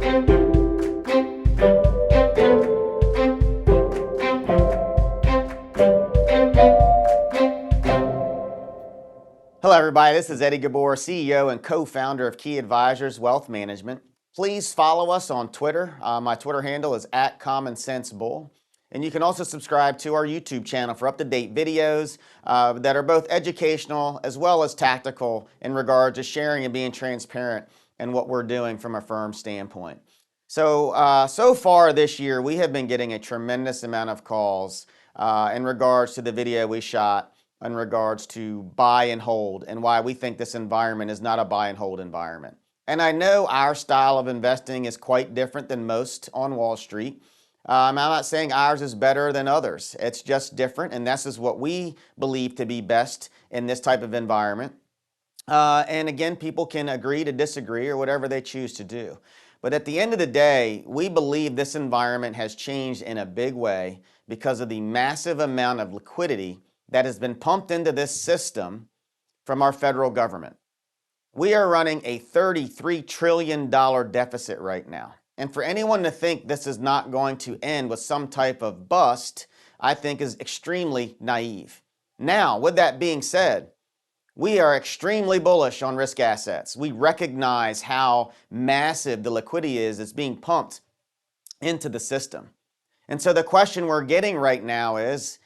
Hello everybody, this is Eddie Ghabour, CEO and co-founder of Key Advisors Wealth Management. Please follow us on Twitter. My Twitter handle is @CommonSenseBull. And you can also subscribe to our YouTube channel for up-to-date videos that are both educational as well as tactical in regard to sharing and being transparent in what we're doing from a firm standpoint. So far this year, we have been getting a tremendous amount of calls in regards to the video we shot in regards to buy and hold and why we think this environment is not a buy and hold environment. And I know our style of investing is quite different than most on Wall Street. I'm not saying ours is better than others. It's just different, and this is what we believe to be best in this type of environment. And again, people can agree to disagree or whatever they choose to do. But at the end of the day, we believe this environment has changed in a big way because of the massive amount of liquidity that has been pumped into this system from our federal government. We are running a $33 trillion deficit right now. And for anyone to think this is not going to end with some type of bust, I think is extremely naive. Now, with that being said, we are extremely bullish on risk assets. We recognize how massive the liquidity is that's being pumped into the system. And so the question we're getting right now is,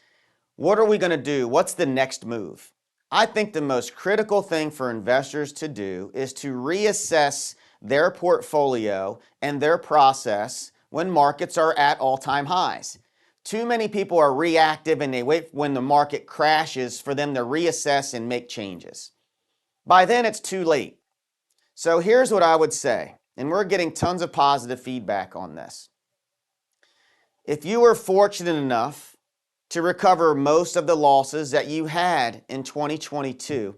what are we going to do? What's the next move? I think the most critical thing for investors to do is to reassess their portfolio and their process when markets are at all-time highs. Too many people are reactive and they wait when the market crashes for them to reassess and make changes. By then, it's too late. So here's what I would say, and we're getting tons of positive feedback on this. If you were fortunate enough to recover most of the losses that you had in 2022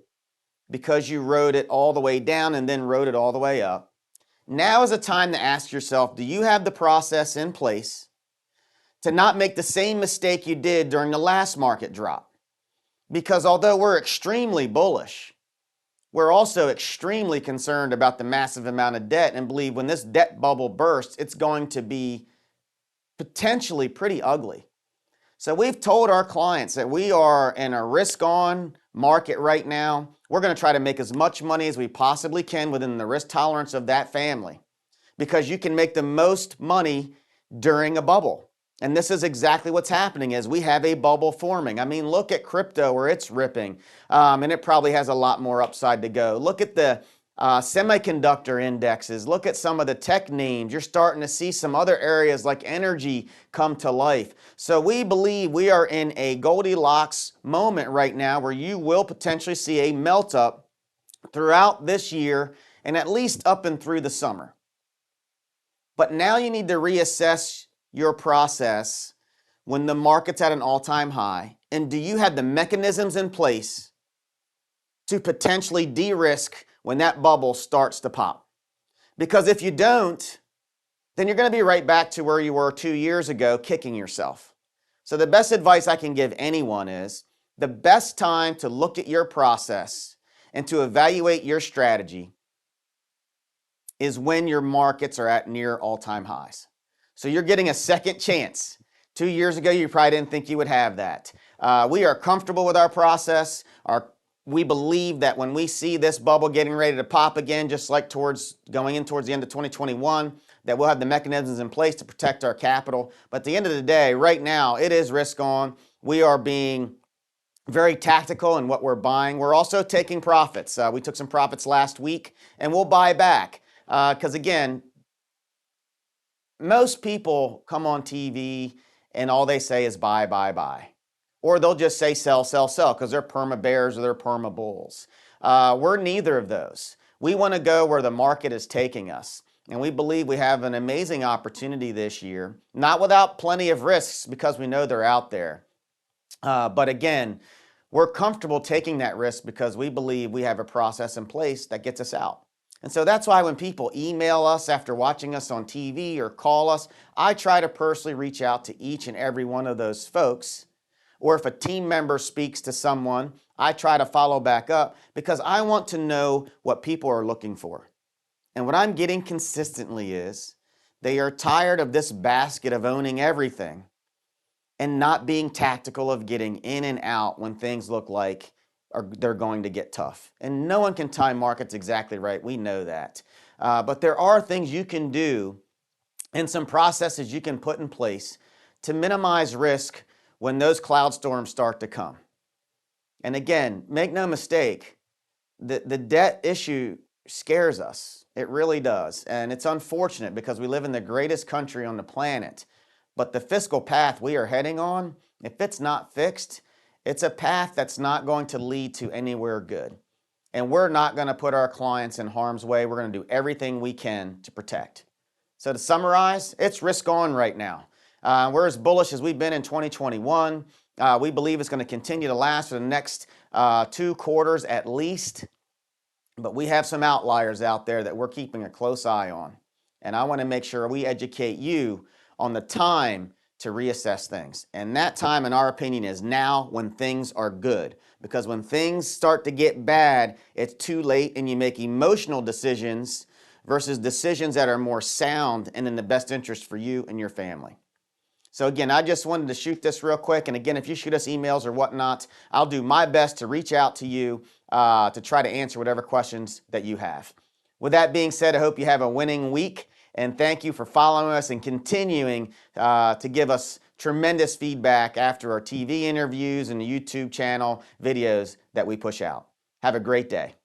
because you rode it all the way down and then rode it all the way up, now is a time to ask yourself, do you have the process in place to not make the same mistake you did during the last market drop? Because although we're extremely bullish, we're also extremely concerned about the massive amount of debt and believe when this debt bubble bursts, it's going to be potentially pretty ugly. So we've told our clients that we are in a risk-on market right now. We're going to try to make as much money as we possibly can within the risk tolerance of that family because you can make the most money during a bubble. And this is exactly what's happening as we have a bubble forming. I mean, look at crypto where it's ripping, and it probably has a lot more upside to go. Look at the semiconductor indexes. Look at some of the tech names. You're starting to see some other areas like energy come to life. So we believe we are in a Goldilocks moment right now where you will potentially see a melt up throughout this year and at least up and through the summer. But now you need to reassess your process when the market's at an all-time high. And do you have the mechanisms in place to potentially de-risk when that bubble starts to pop? Because if you don't, then you're going to be right back to where you were 2 years ago, kicking yourself. So the best advice I can give anyone is the best time to look at your process and to evaluate your strategy is when your markets are at near all-time highs. So you're getting a second chance. 2 years ago, you probably didn't think you would have that. We are comfortable with our process. We believe that when we see this bubble getting ready to pop again, just like going in towards the end of 2021, that we'll have the mechanisms in place to protect our capital. But at the end of the day, right now, it is risk on. We are being very tactical in what we're buying. We're also taking profits. We took some profits last week, and we'll buy back. Because again, most people come on TV and all they say is buy, buy, buy. Or they'll just say sell, sell, sell because they're perma bears or they're perma bulls. We're neither of those. We want to go where the market is taking us. And we believe we have an amazing opportunity this year, not without plenty of risks because we know they're out there. But again, we're comfortable taking that risk because we believe we have a process in place that gets us out. And so that's why when people email us after watching us on TV or call us, I try to personally reach out to each and every one of those folks. Or if a team member speaks to someone, I try to follow back up because I want to know what people are looking for. And what I'm getting consistently is They are tired of this basket of owning everything and not being tactical of getting in and out when things look like they're going to get tough. And no one can time markets exactly right. We know that. But there are things you can do and some processes you can put in place to minimize risk when those cloud storms start to come. And again, make no mistake, the debt issue scares us. It really does. And it's unfortunate because we live in the greatest country on the planet. But the fiscal path we are heading on, if it's not fixed, it's a path that's not going to lead to anywhere good. And we're not going to put our clients in harm's way. We're going to do everything we can to protect. So to summarize, it's risk on right now. We're as bullish as we've been in 2021. We believe it's going to continue to last for the next 2 quarters at least. But we have some outliers out there that we're keeping a close eye on. And I want to make sure we educate you on the time to reassess things. And that time, in our opinion, is now when things are good. Because when things start to get bad, it's too late and you make emotional decisions versus decisions that are more sound and in the best interest for you and your family. So again, I just wanted to shoot this real quick. And again, if you shoot us emails or whatnot, I'll do my best to reach out to you to try to answer whatever questions that you have. With that being said, I hope you have a winning week. And thank you for following us and continuing to give us tremendous feedback after our TV interviews and the YouTube channel videos that we push out. Have a great day.